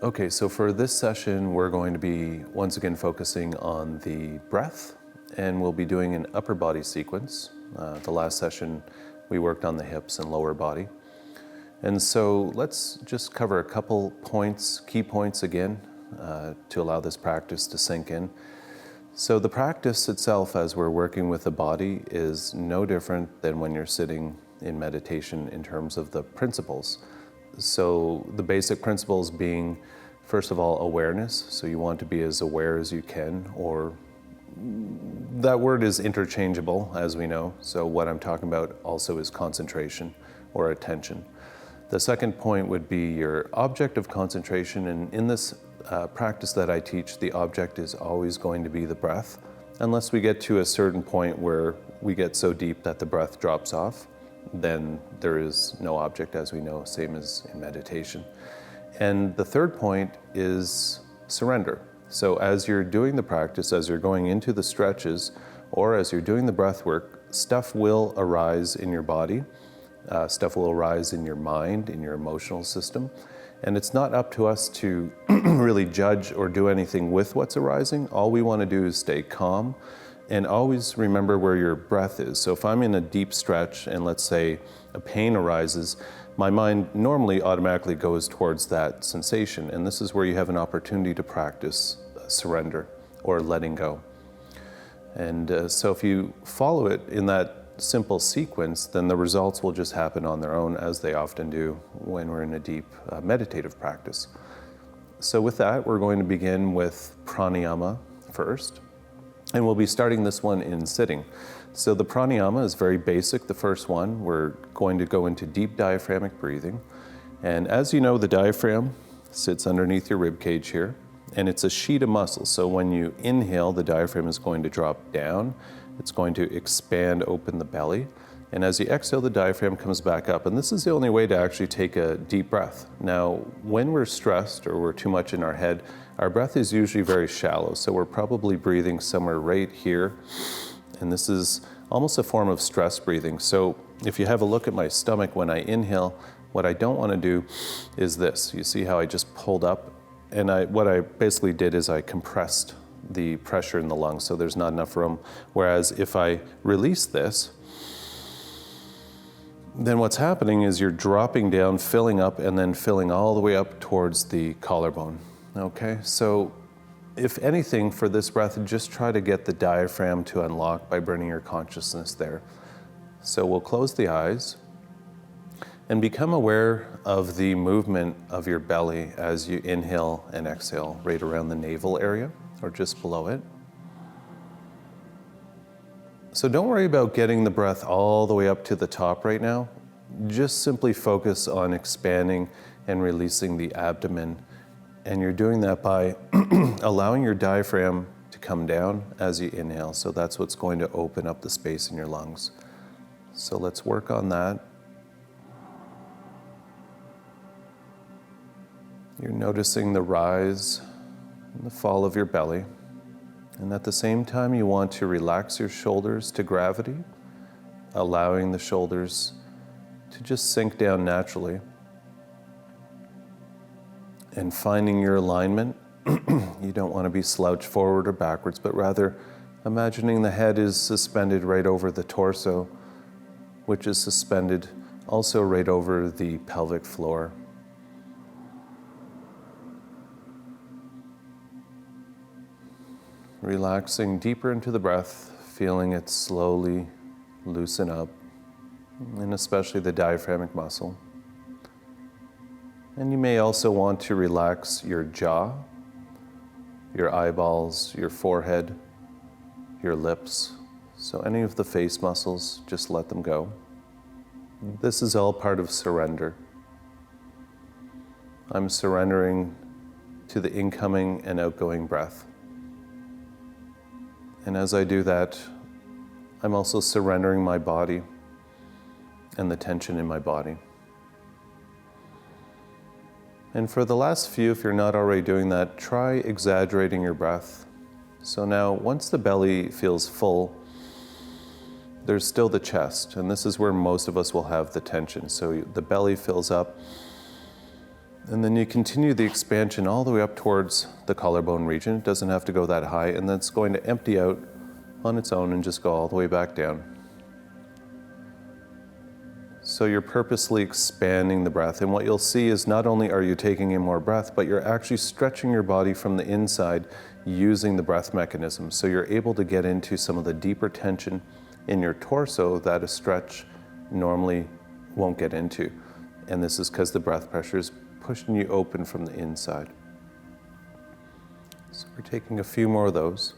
Okay, so for this session, we're going to be once again focusing on the breath, and we'll be doing an upper body sequence. The last session, we worked on the hips and lower body. And so let's just cover a couple points, key points again, to allow this practice to sink in. So the practice itself, as we're working with the body, is no different than when you're sitting in meditation in terms of the principles. So the basic principles being, first of all, awareness. So you want to be as aware as you can, or that word is interchangeable, as we know. So what I'm talking about also is concentration or attention. The second point would be your object of concentration, and in this practice that I teach, the object is always going to be the breath, unless we get to a certain point where we get so deep that the breath drops off. Then there is no object, as we know, same as in meditation. And the third point is surrender. So as you're doing the practice, as you're going into the stretches, or as you're doing the breath work, stuff will arise in your body, stuff will arise in your mind, in your emotional system. And it's not up to us to really judge or do anything with what's arising. All we want to do is stay calm and always remember where your breath is. So if I'm in a deep stretch and let's say a pain arises, my mind normally automatically goes towards that sensation. And this is where you have an opportunity to practice surrender or letting go. And so if you follow it in that simple sequence, then the results will just happen on their own, as they often do when we're in a deep meditative practice. So with that, we're going to begin with pranayama first. And we'll be starting this one in sitting. So the pranayama is very basic, the first one. We're going to go into deep diaphragmic breathing. And as you know, the diaphragm sits underneath your rib cage here, and it's a sheet of muscle. So when you inhale, the diaphragm is going to drop down. It's going to expand open the belly. And as you exhale, the diaphragm comes back up. And this is the only way to actually take a deep breath. Now, when we're stressed or we're too much in our head, our breath is usually very shallow. So we're probably breathing somewhere right here. And this is almost a form of stress breathing. So if you have a look at my stomach when I inhale, what I don't want to do is this. You see how I just pulled up? And what I basically did is I compressed the pressure in the lungs, so there's not enough room. Whereas if I release this, then what's happening is you're dropping down, filling up, and then filling all the way up towards the collarbone. Okay, so if anything, for this breath, just try to get the diaphragm to unlock by bringing your consciousness there. So we'll close the eyes and become aware of the movement of your belly as you inhale and exhale, right around the navel area or just below it. So don't worry about getting the breath all the way up to the top right now. Just simply focus on expanding and releasing the abdomen. And you're doing that by allowing your diaphragm to come down as you inhale. So that's what's going to open up the space in your lungs. So let's work on that. You're noticing the rise and the fall of your belly. And at the same time, you want to relax your shoulders to gravity, allowing the shoulders to just sink down naturally. And finding your alignment. You don't want to be slouched forward or backwards, but rather imagining the head is suspended right over the torso, which is suspended also right over the pelvic floor. Relaxing deeper into the breath, feeling it slowly loosen up, and especially the diaphragmic muscle. And you may also want to relax your jaw, your eyeballs, your forehead, your lips. So any of the face muscles, just let them go. This is all part of surrender. I'm surrendering to the incoming and outgoing breath. And as I do that, I'm also surrendering my body and the tension in my body. And for the last few, if you're not already doing that, try exaggerating your breath. So now, once the belly feels full, there's still the chest, and this is where most of us will have the tension. So the belly fills up, And then you continue the expansion all the way up towards the collarbone region. It doesn't have to go that high, and then it's going to empty out on its own and just go all the way back down. So you're purposely expanding the breath, and what you'll see is not only are you taking in more breath, but you're actually stretching your body from the inside using the breath mechanism. So you're able to get into some of the deeper tension in your torso that a stretch normally won't get into. And this is because the breath pressure is pushing you open from the inside. So we're taking a few more of those.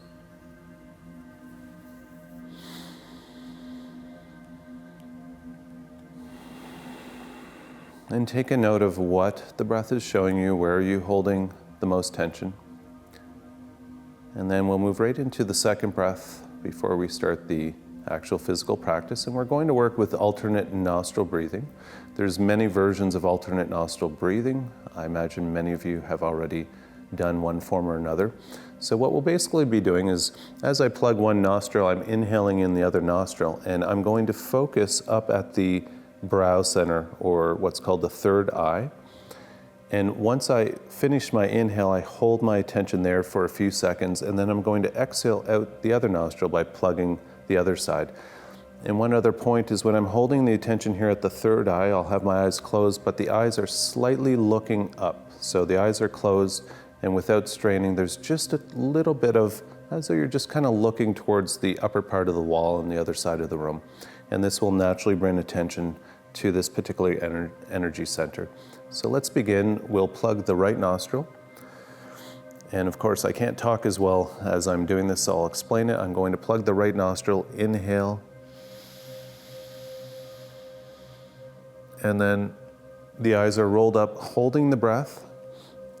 And take a note of what the breath is showing you. Where are you holding the most tension? And then we'll move right into the second breath before we start the actual physical practice. And we're going to work with alternate nostril breathing. There's many versions of alternate nostril breathing. I imagine many of you have already done one form or another. So what we'll basically be doing is, as I plug one nostril, I'm inhaling in the other nostril, and I'm going to focus up at the brow center, or what's called the third eye. And once I finish my inhale, I hold my attention there for a few seconds, and then I'm going to exhale out the other nostril by plugging the other side. And one other point is when I'm holding the attention here at the third eye, I'll have my eyes closed, but the eyes are slightly looking up. So the eyes are closed, and without straining, there's just a little bit of, as though you're just kind of looking towards the upper part of the wall on the other side of the room. And this will naturally bring attention to this particular energy center. So let's begin. We'll plug the right nostril. And of course, I can't talk as well as I'm doing this, so I'll explain it. I'm going to plug the right nostril, inhale. And then the eyes are rolled up, holding the breath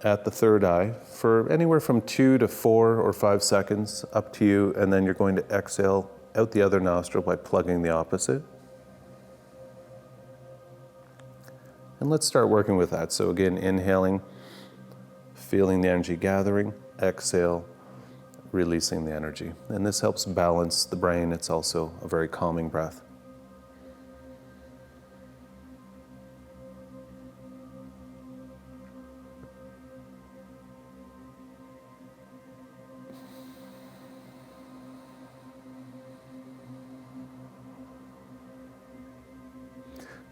at the third eye for anywhere from 2 to 4 or 5 seconds, up to you. And then you're going to exhale out the other nostril by plugging the opposite. And let's start working with that. So again, inhaling, feeling the energy gathering, exhale, releasing the energy. And this helps balance the brain. It's also a very calming breath.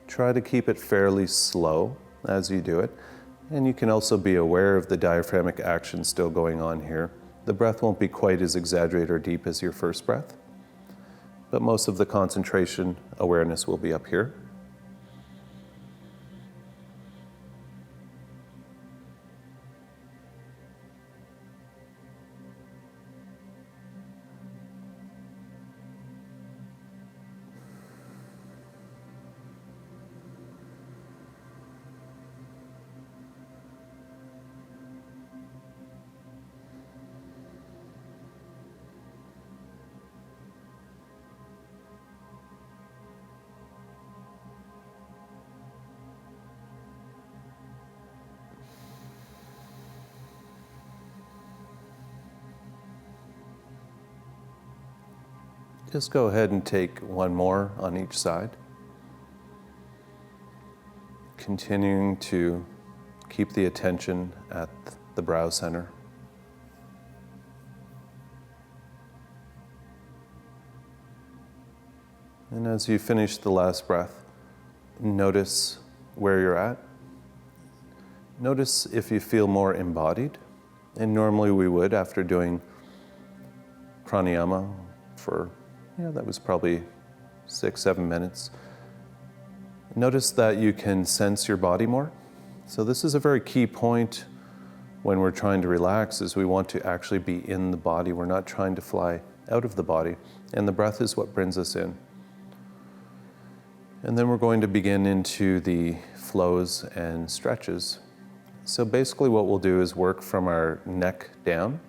Try to keep it fairly slow as you do it. And you can also be aware of the diaphragmatic action still going on here. The breath won't be quite as exaggerated or deep as your first breath, but most of the concentration awareness will be up here. Just go ahead and take one more on each side. Continuing to keep the attention at the brow center. And as you finish the last breath, notice where you're at. Notice if you feel more embodied. And normally we would after doing pranayama for that was probably 6-7 minutes. Notice that you can sense your body more. So this is a very key point when we're trying to relax, is we want to actually be in the body. We're not trying to fly out of the body. And the breath is what brings us in. And then we're going to begin into the flows and stretches. So basically what we'll do is work from our neck down.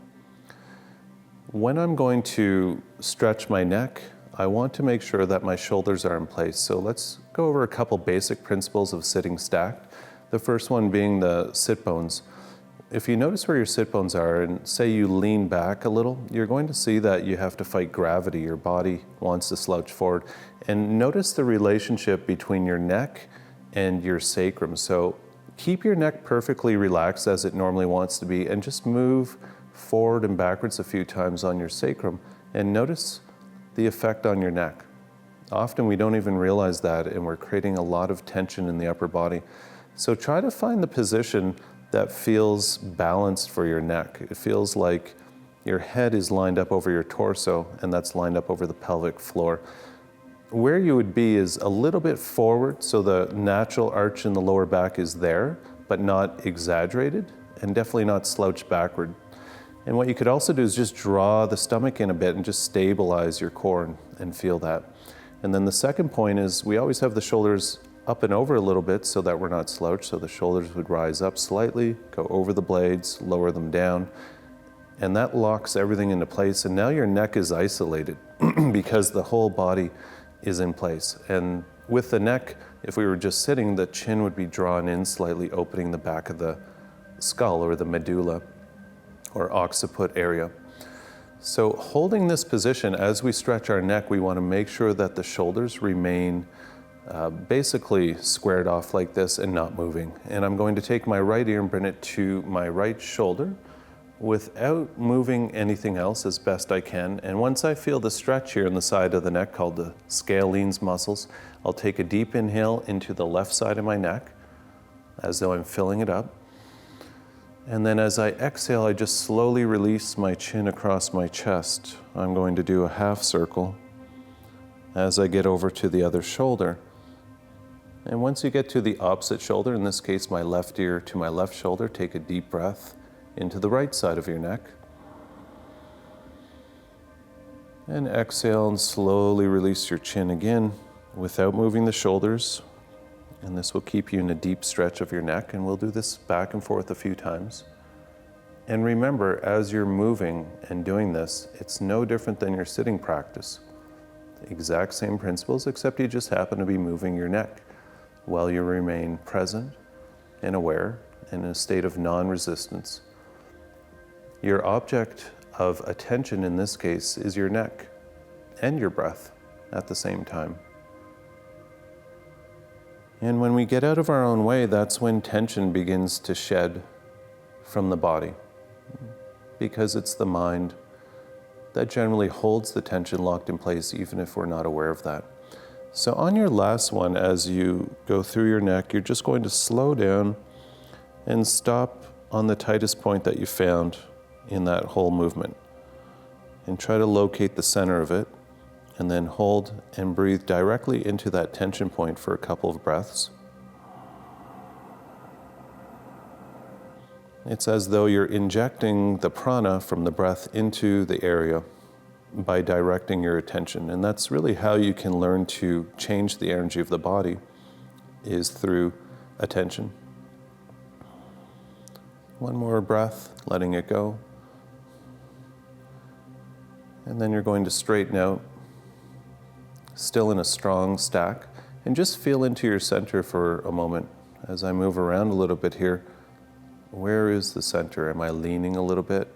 When I'm going to stretch my neck, I want to make sure that my shoulders are in place. So let's go over a couple basic principles of sitting stacked. The first one being the sit bones. If you notice where your sit bones are and say you lean back a little, you're going to see that you have to fight gravity. Your body wants to slouch forward. And notice the relationship between your neck and your sacrum. So Keep your neck perfectly relaxed as it normally wants to be, and just move forward and backwards a few times on your sacrum, and notice the effect on your neck. Often we don't even realize that, and we're creating a lot of tension in the upper body. So try to find the position that feels balanced for your neck. It feels like your head is lined up over your torso, and that's lined up over the pelvic floor. Where you would be is a little bit forward, so the natural arch in the lower back is there, but not exaggerated, and definitely not slouched backward. And what you could also do is just draw the stomach in a bit and just stabilize your core and feel that. And then the second point is we always have the shoulders up and over a little bit so that we're not slouched. So the shoulders would rise up slightly, go over the blades, lower them down. And that locks everything into place. And now your neck is isolated because the whole body is in place. And with the neck, if we were just sitting, the chin would be drawn in slightly, opening the back of the skull or the medulla or occiput area. So holding this position as we stretch our neck, we want to make sure that the shoulders remain basically squared off like this and not moving. And I'm going to take my right ear and bring it to my right shoulder without moving anything else as best I can. And once I feel the stretch here in the side of the neck called the scalenes muscles, I'll take a deep inhale into the left side of my neck as though I'm filling it up. And then as I exhale, I just slowly release my chin across my chest. I'm going to do a half circle as I get over to the other shoulder. And once you get to the opposite shoulder, in this case my left ear to my left shoulder, take a deep breath into the right side of your neck. And exhale and slowly release your chin again without moving the shoulders. And this will keep you in a deep stretch of your neck, and we'll do this back and forth a few times. And remember, as you're moving and doing this, it's no different than your sitting practice. Exact same principles, except you just happen to be moving your neck while you remain present and aware and in a state of non-resistance. Your object of attention in this case is your neck and your breath at the same time. And when we get out of our own way, that's when tension begins to shed from the body, because it's the mind that generally holds the tension locked in place, even if we're not aware of that. So on your last one, as you go through your neck, you're just going to slow down and stop on the tightest point that you found in that whole movement. And try to locate the center of it, and then hold and breathe directly into that tension point for a couple of breaths. It's as though you're injecting the prana from the breath into the area by directing your attention. And that's really how you can learn to change the energy of the body, is through attention. One more breath, letting it go. And then you're going to straighten out, still in a strong stack, and just feel into your center for a moment. As I move around a little bit here, where is the center? Am I leaning a little bit?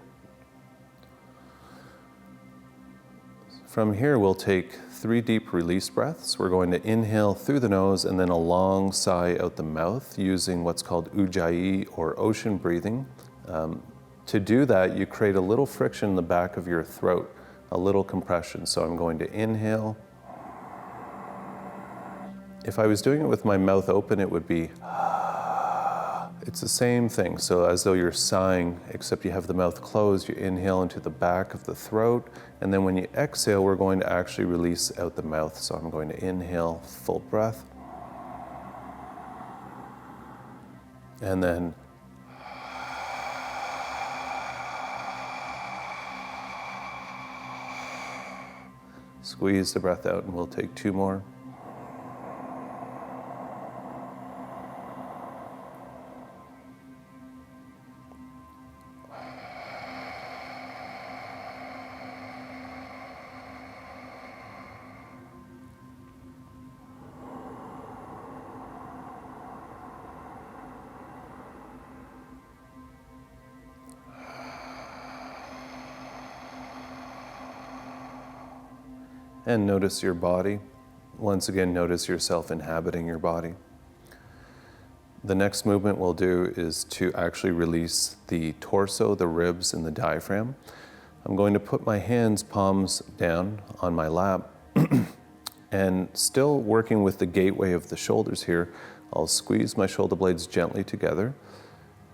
From here, we'll take 3 deep release breaths. We're going to inhale through the nose and then a long sigh out the mouth using what's called ujjayi or ocean breathing. To do that, you create a little friction in the back of your throat, a little compression. So I'm going to inhale. If I was doing it with my mouth open, it would be it's the same thing. So as though you're sighing, except you have the mouth closed, you inhale into the back of the throat, and then when you exhale, we're going to actually release out the mouth. So I'm going to inhale, full breath, and then squeeze the breath out, and we'll take 2 more. And notice your body. Once again, notice yourself inhabiting your body. The next movement we'll do is to actually release the torso, the ribs, and the diaphragm. I'm going to put my hands, palms down on my lap, and still working with the gateway of the shoulders here, I'll squeeze my shoulder blades gently together,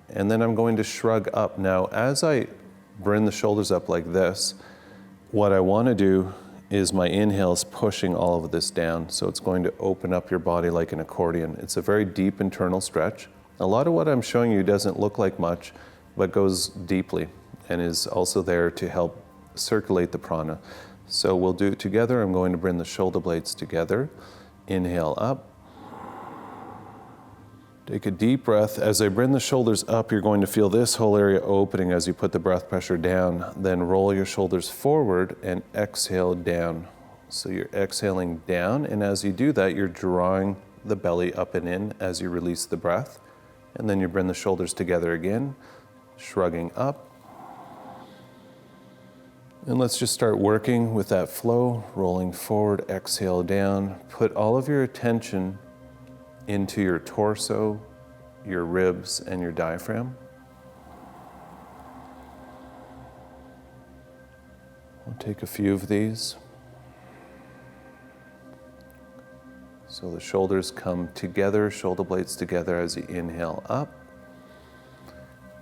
and then I'm going to shrug up. Now, as I bring the shoulders up like this, what I want to do is my inhale is pushing all of this down, so it's going to open up your body like an accordion. It's a very deep internal stretch. A lot of what I'm showing you doesn't look like much, but goes deeply and is also there to help circulate the prana. So we'll do it together. I'm going to bring the shoulder blades together. Inhale up. Take a deep breath. As I bring the shoulders up, you're going to feel this whole area opening as you put the breath pressure down. Then roll your shoulders forward and exhale down. So you're exhaling down, and as you do that, you're drawing the belly up and in as you release the breath. And then you bring the shoulders together again, shrugging up. And let's just start working with that flow, rolling forward, exhale down. Put all of your attention into your torso, your ribs, and your diaphragm. We'll take a few of these. So the shoulders come together, shoulder blades together as you inhale up,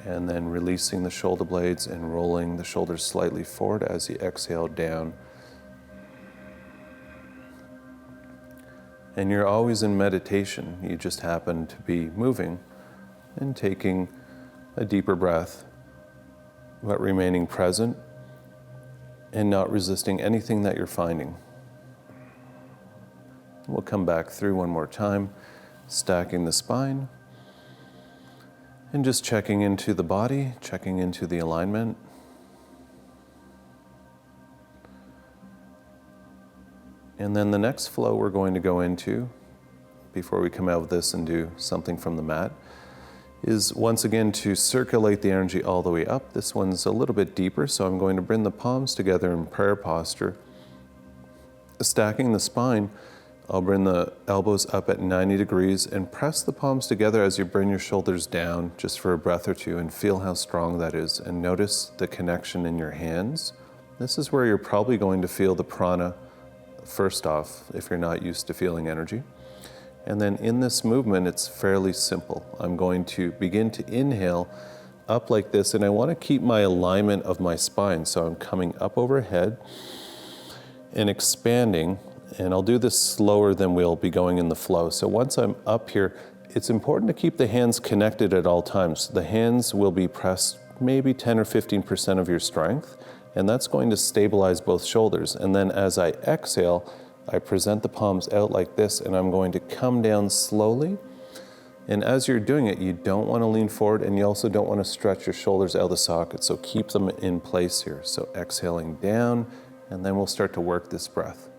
and then releasing the shoulder blades and rolling the shoulders slightly forward as you exhale down. And you're always in meditation. You just happen to be moving and taking a deeper breath, but remaining present and not resisting anything that you're finding. We'll come back through one more time, stacking the spine and just checking into the body, checking into the alignment. And then the next flow we're going to go into, before we come out of this and do something from the mat, is once again to circulate the energy all the way up. This one's a little bit deeper, so I'm going to bring the palms together in prayer posture. Stacking the spine, I'll bring the elbows up at 90 degrees and press the palms together as you bring your shoulders down just for a breath or two, and feel how strong that is. And notice the connection in your hands. This is where you're probably going to feel the prana first off, if you're not used to feeling energy. And then in this movement, it's fairly simple. I'm going to begin to inhale up like this, and I want to keep my alignment of my spine. So I'm coming up overhead and expanding, and I'll do this slower than we'll be going in the flow. So once I'm up here, it's important to keep the hands connected at all times. The hands will be pressed maybe 10 or 15% of your strength, and that's going to stabilize both shoulders. And then as I exhale, I present the palms out like this, and I'm going to come down slowly. And as you're doing it, you don't want to lean forward, and you also don't want to stretch your shoulders out of the socket, so keep them in place here. So exhaling down, and then we'll start to work this breath.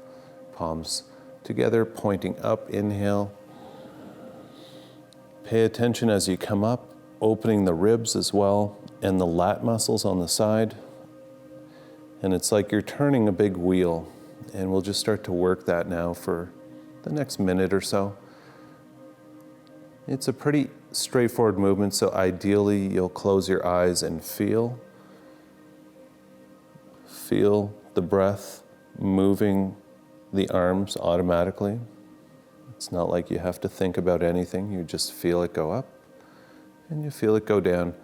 Palms together, pointing up, inhale. Pay attention as you come up, opening the ribs as well, and the lat muscles on the side. And it's like you're turning a big wheel, and we'll just start to work that now for the next minute or so. It's a pretty straightforward movement, so ideally you'll close your eyes and feel the breath moving the arms automatically. It's not like you have to think about anything, you just feel it go up and you feel it go down,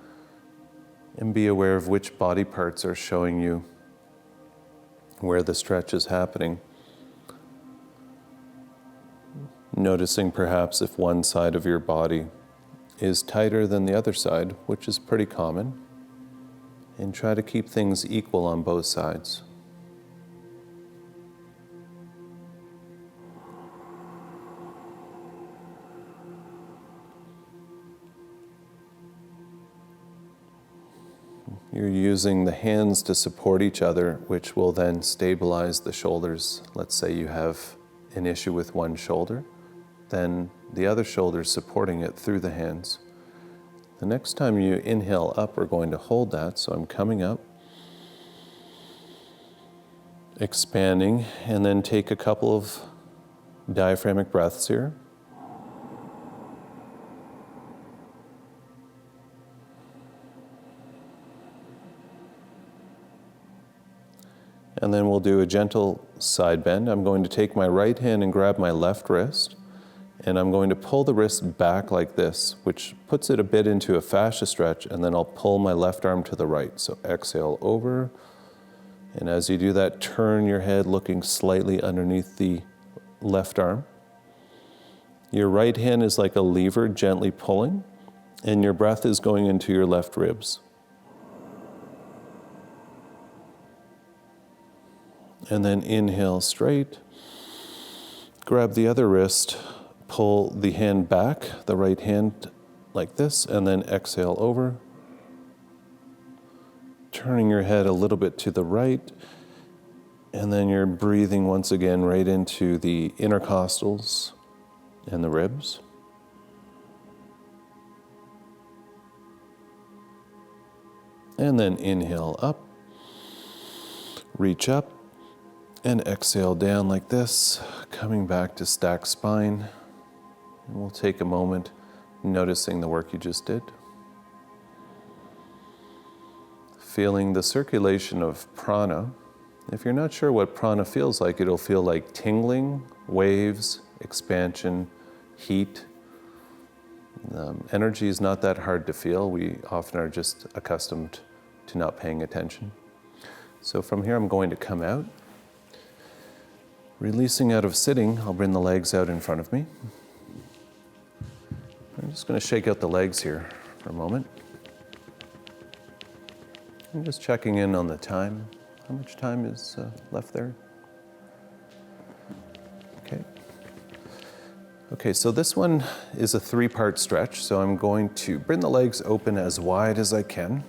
and be aware of which body parts are showing you where the stretch is happening. Noticing perhaps if one side of your body is tighter than the other side, which is pretty common, and try to keep things equal on both sides. You're using the hands to support each other, which will then stabilize the shoulders. Let's say you have an issue with one shoulder, then the other shoulder is supporting it through the hands. The next time you inhale up, we're going to hold that. So I'm coming up, expanding, and then take a couple of diaphragmatic breaths here. And then we'll do a gentle side bend. I'm going to take my right hand and grab my left wrist, and I'm going to pull the wrist back like this, which puts it a bit into a fascia stretch, and then I'll pull my left arm to the right. So exhale over, and as you do that, turn your head looking slightly underneath the left arm. Your right hand is like a lever gently pulling, and your breath is going into your left ribs. And then inhale straight, grab the other wrist, pull the hand back, the right hand like this, and then exhale over. Turning your head a little bit to the right, and then you're breathing once again right into the intercostals and the ribs. And then inhale up, reach up, and exhale down like this, coming back to stack spine. And we'll take a moment noticing the work you just did. Feeling the circulation of prana. If you're not sure what prana feels like, it'll feel like tingling, waves, expansion, heat. Energy is not that hard to feel. We often are just accustomed to not paying attention. So from here, I'm going to come out. Releasing out of sitting, I'll bring the legs out in front of me. I'm just going to shake out the legs here for a moment. I'm just checking in on the time. How much time is left there? Okay. Okay, so this one is a 3-part stretch. So I'm going to bring the legs open as wide as I can.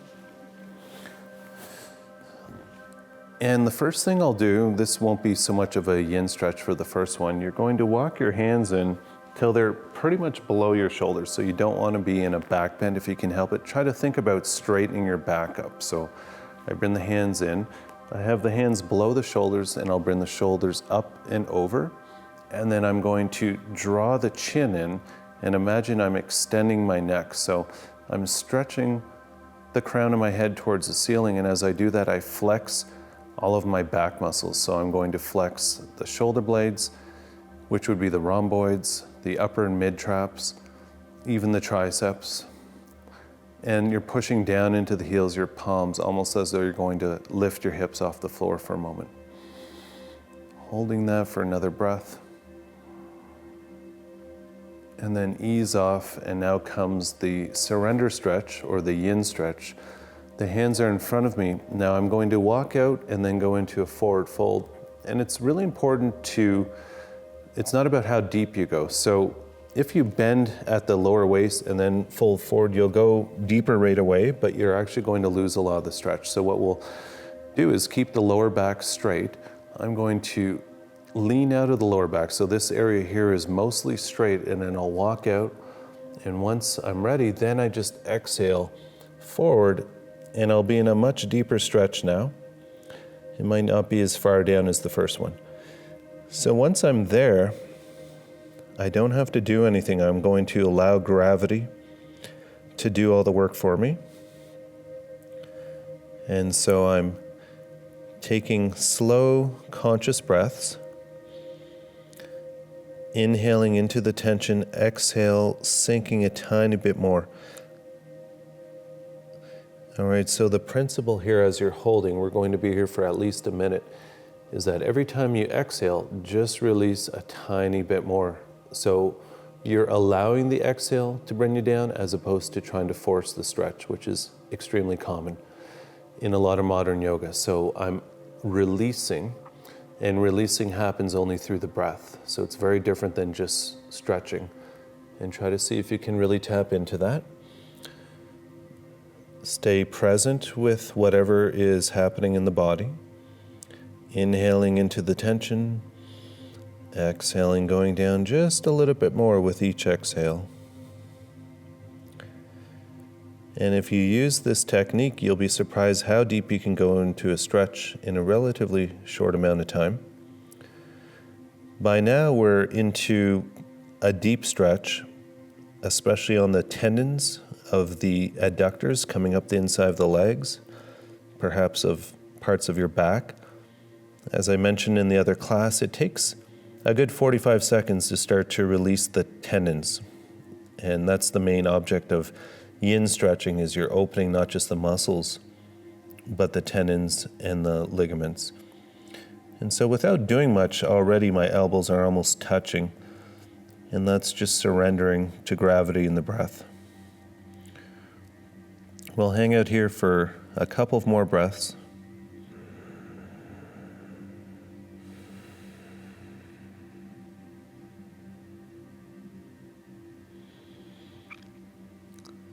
And the first thing I'll do, this won't be so much of a yin stretch for the first one. You're going to walk your hands in till they're pretty much below your shoulders. So you don't want to be in a back bend if you can help it. Try to think about straightening your back up. So I bring the hands in. I have the hands below the shoulders, and I'll bring the shoulders up and over. And then I'm going to draw the chin in, and imagine I'm extending my neck. So I'm stretching the crown of my head towards the ceiling, and as I do that, I flex all of my back muscles. So I'm going to flex the shoulder blades, which would be the rhomboids, the upper and mid traps, even the triceps. And you're pushing down into the heels, your palms, almost as though you're going to lift your hips off the floor for a moment. Holding that for another breath. And then ease off, and now comes the surrender stretch, or the yin stretch. The hands are in front of me. Now I'm going to walk out and then go into a forward fold. And it's really important it's not about how deep you go. So if you bend at the lower waist and then fold forward, you'll go deeper right away, but you're actually going to lose a lot of the stretch. So what we'll do is keep the lower back straight. I'm going to lean out of the lower back. So this area here is mostly straight, and then I'll walk out. And once I'm ready, then I just exhale forward, and I'll be in a much deeper stretch now. It might not be as far down as the first one. So once I'm there, I don't have to do anything. I'm going to allow gravity to do all the work for me. And so I'm taking slow, conscious breaths, inhaling into the tension, exhale, sinking a tiny bit more. All right, so the principle here as you're holding, we're going to be here for at least a minute, is that every time you exhale, just release a tiny bit more. So you're allowing the exhale to bring you down as opposed to trying to force the stretch, which is extremely common in a lot of modern yoga. So I'm releasing, and releasing happens only through the breath. So it's very different than just stretching. And try to see if you can really tap into that. Stay present with whatever is happening in the body. Inhaling into the tension, exhaling, going down just a little bit more with each exhale. And if you use this technique, you'll be surprised how deep you can go into a stretch in a relatively short amount of time. By now, we're into a deep stretch, especially on the tendons of the adductors coming up the inside of the legs, perhaps of parts of your back. as I mentioned in the other class, it takes a good 45 seconds to start to release the tendons. And that's the main object of yin stretching, is you're opening not just the muscles, but the tendons and the ligaments. And so without doing much, already my elbows are almost touching. And that's just surrendering to gravity in the breath. We'll hang out here for a couple of more breaths.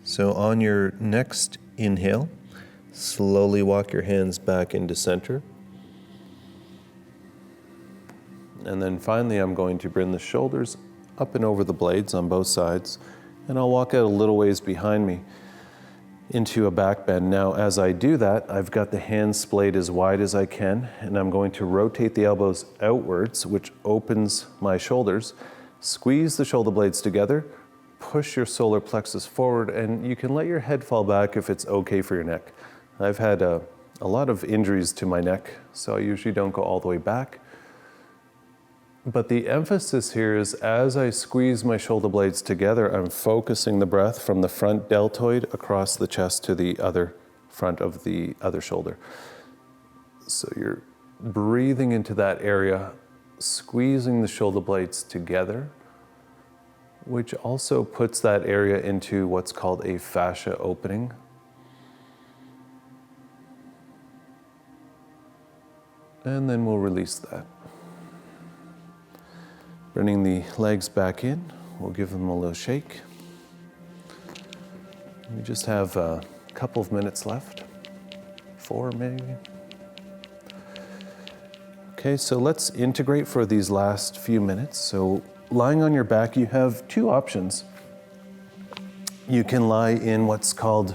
So on your next inhale, slowly walk your hands back into center. And then finally, I'm going to bring the shoulders up and over the blades on both sides, and I'll walk out a little ways behind me into a back bend. Now, as I do that, I've got the hands splayed as wide as I can, and I'm going to rotate the elbows outwards, which opens my shoulders. Squeeze the shoulder blades together, push your solar plexus forward, and you can let your head fall back if it's okay for your neck. I've had a lot of injuries to my neck, so I usually don't go all the way back. But the emphasis here is as I squeeze my shoulder blades together, I'm focusing the breath from the front deltoid across the chest to the other front of the other shoulder. So you're breathing into that area, squeezing the shoulder blades together, which also puts that area into what's called a fascia opening. And then we'll release that. Bringing the legs back in, we'll give them a little shake. We just have a couple of minutes left, 4 maybe. Okay, so let's integrate for these last few minutes. So lying on your back, you have two options. You can lie in what's called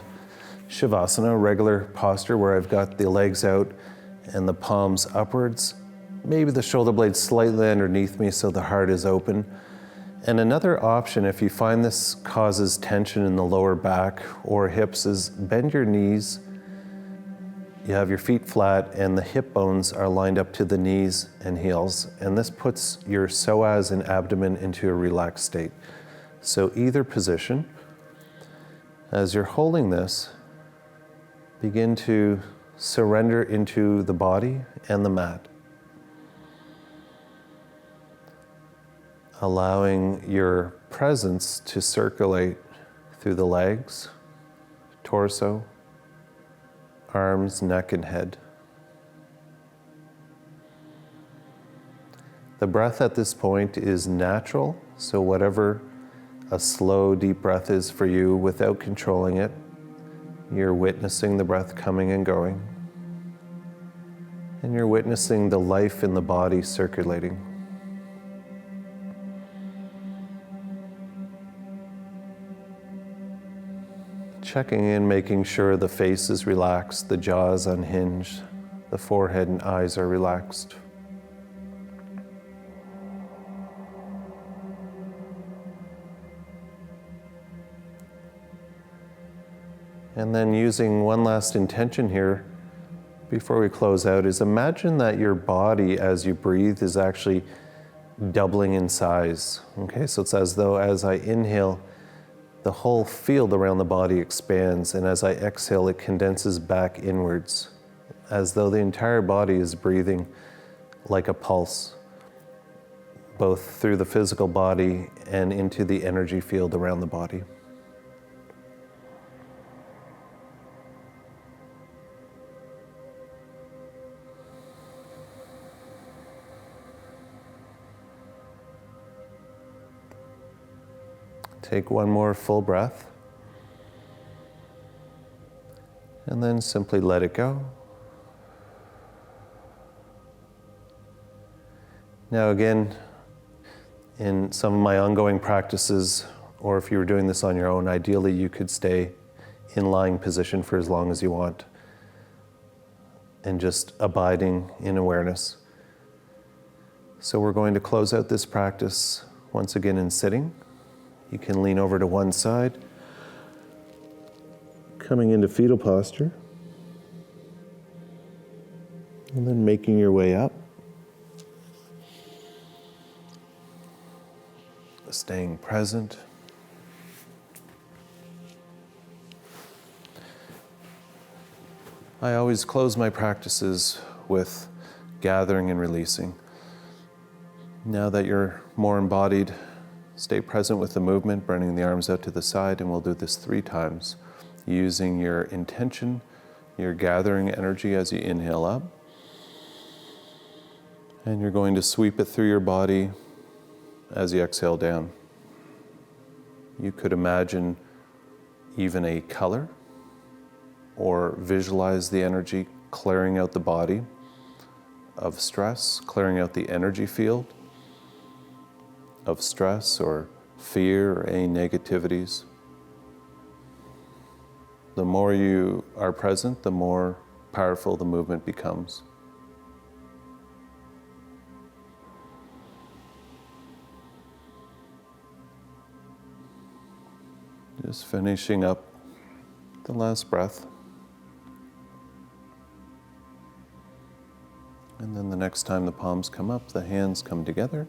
Shavasana, regular posture, where I've got the legs out and the palms upwards. Maybe the shoulder blades slightly underneath me so the heart is open. And another option, if you find this causes tension in the lower back or hips, is bend your knees. You have your feet flat and the hip bones are lined up to the knees and heels. And this puts your psoas and abdomen into a relaxed state. So either position, as you're holding this, begin to surrender into the body and the mat. Allowing your presence to circulate through the legs, torso, arms, neck, and head. The breath at this point is natural, so whatever a slow, deep breath is for you, without controlling it, you're witnessing the breath coming and going, and you're witnessing the life in the body circulating. Checking in, making sure the face is relaxed, the jaw is unhinged, the forehead and eyes are relaxed. And then using one last intention here before we close out is imagine that your body as you breathe is actually doubling in size. Okay, so it's as though as I inhale, the whole field around the body expands, and as I exhale, it condenses back inwards, as though the entire body is breathing like a pulse, both through the physical body and into the energy field around the body. Take one more full breath, and then simply let it go. Now again, in some of my ongoing practices, or if you were doing this on your own, ideally you could stay in lying position for as long as you want, and just abiding in awareness. So we're going to close out this practice once again in sitting. You can lean over to one side, coming into fetal posture, and then making your way up staying present. I always close my practices with gathering and releasing. Now that you're more embodied, stay present with the movement, bringing the arms out to the side, and we'll do this 3 times, using your intention, your gathering energy as you inhale up. And you're going to sweep it through your body as you exhale down. You could imagine even a color, or visualize the energy clearing out the body of stress, clearing out the energy field of stress or fear or any negativities. The more you are present, the more powerful the movement becomes. Just finishing up the last breath. And then the next time the palms come up, the hands come together,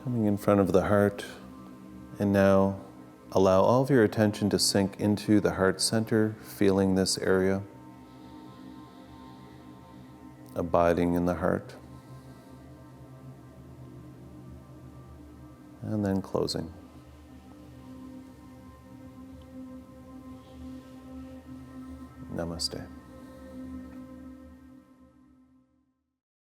coming in front of the heart. And now allow all of your attention to sink into the heart center, feeling this area, abiding in the heart, and then closing. Namaste.